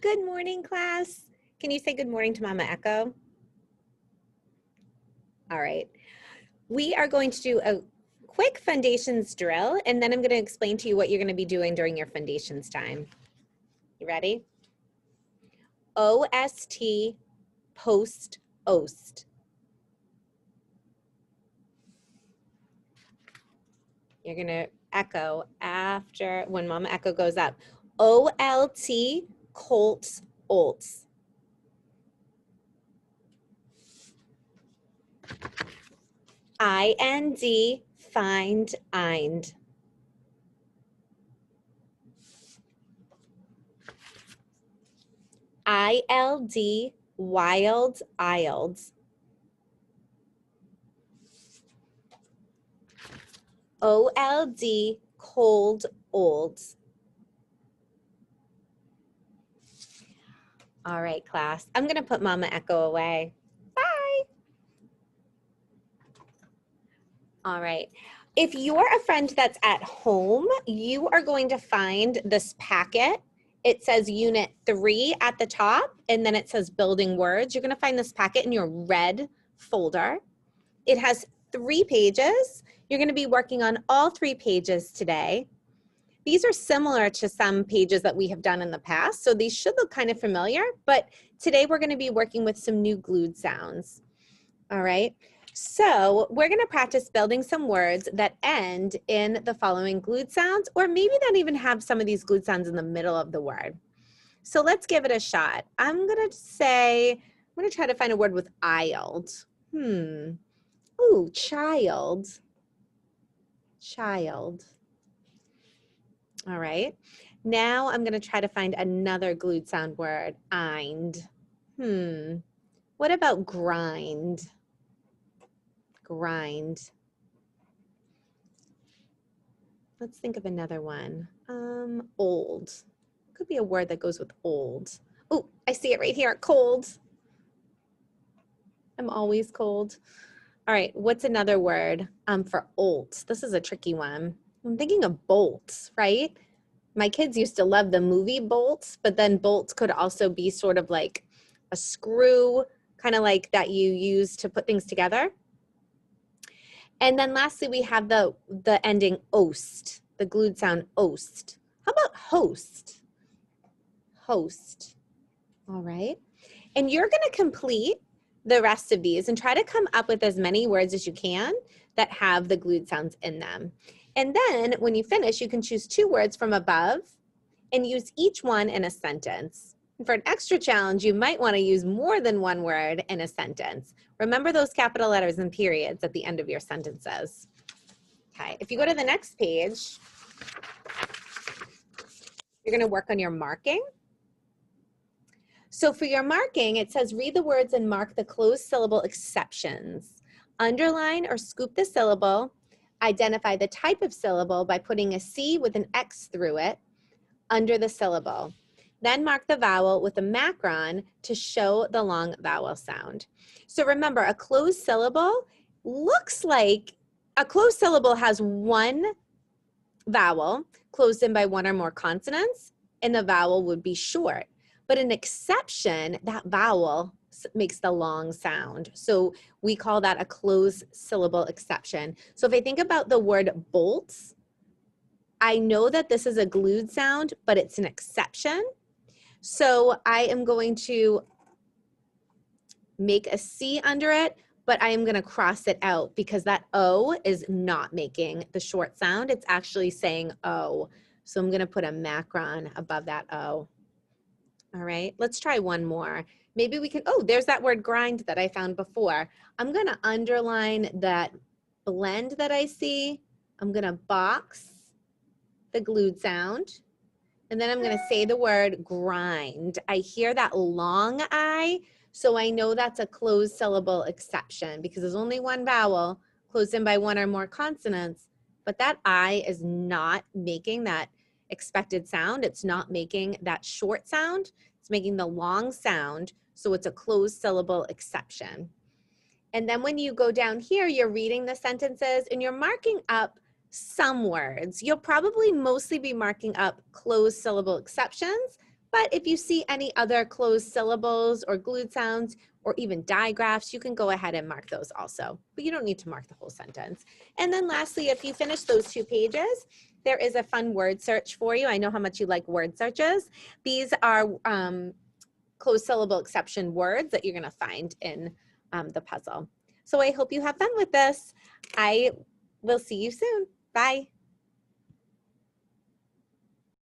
Good morning, class. Can you say good morning to Mama Echo? All right. We are going to do a quick foundations drill, and then I'm going to explain to you what you're going to be doing during your foundations time. You ready? OST, post, OST. You're going to echo after when Mama Echo goes up. OLT, colts, olts. IND, find, eind. ILD, wild, ild. OLD, cold, old. All right, class. I'm going to put Mama Echo away. Bye. All right. If you're a friend that's at home, you are going to find this packet. It says Unit 3 at the top, and then it says Building Words. You're going to find this packet in your red folder. It has 3 pages. You're going to be working on all 3 pages today. These are similar to some pages that we have done in the past, so these should look kind of familiar, but today we're going to be working with some new glued sounds. All right, so we're going to practice building some words that end in the following glued sounds, or maybe not even have some of these glued sounds in the middle of the word. So let's give it a shot. I'm going to try to find a word with ild. Ooh, child. Child. All right. Now I'm going to try to find another glued sound word. Eind. What about grind? Grind. Let's think of another one. Old. Could be a word that goes with old. Oh, I see it right here. Cold. I'm always cold. All right. What's another word for old? This is a tricky one. I'm thinking of bolts, right? My kids used to love the movie Bolts, but then bolts could also be sort of like a screw, kind of like that you use to put things together. And then lastly, we have the ending ost, the glued sound ost. How about host? Host. All right. And you're going to complete the rest of these and try to come up with as many words as you can that have the glued sounds in them. And then when you finish, you can choose 2 words from above and use each one in a sentence. And for an extra challenge, you might want to use more than 1 word in a sentence. Remember those capital letters and periods at the end of your sentences. Okay, if you go to the next page, you're going to work on your marking. So for your marking, it says read the words and mark the closed syllable exceptions. Underline or scoop the syllable. Identify the type of syllable by putting a C with an X through it under the syllable. Then mark the vowel with a macron to show the long vowel sound. So remember, a closed syllable looks like a closed syllable has 1 vowel closed in by 1 or more consonants, and the vowel would be short. But an exception, that vowel makes the long sound. So we call that a closed syllable exception. So if I think about the word bolts, I know that this is a glued sound, but it's an exception. So I am going to make a C under it, but I am going to cross it out because that O is not making the short sound. It's actually saying O. So I'm going to put a macron above that O. All right, let's try one more. Maybe we can, oh, there's that word grind that I found before. I'm going to underline that blend that I see. I'm going to box the glued sound, and then I'm going to say the word grind. I hear that long I, so I know that's a closed syllable exception because there's only 1 vowel closed in by 1 or more consonants, but that I is not making that expected sound. It's not making that short sound. It's making the long sound, so it's a closed syllable exception. And then when you go down here, you're reading the sentences and you're marking up some words. You'll probably mostly be marking up closed syllable exceptions, But if you see any other closed syllables or glued sounds or even digraphs, you can go ahead and mark those also, but you don't need to mark the whole sentence. And then lastly, if you finish those 2 pages, there is a fun word search for you. I know how much you like word searches. These are closed syllable exception words that you're going to find in the puzzle. So I hope you have fun with this. I will see you soon. Bye.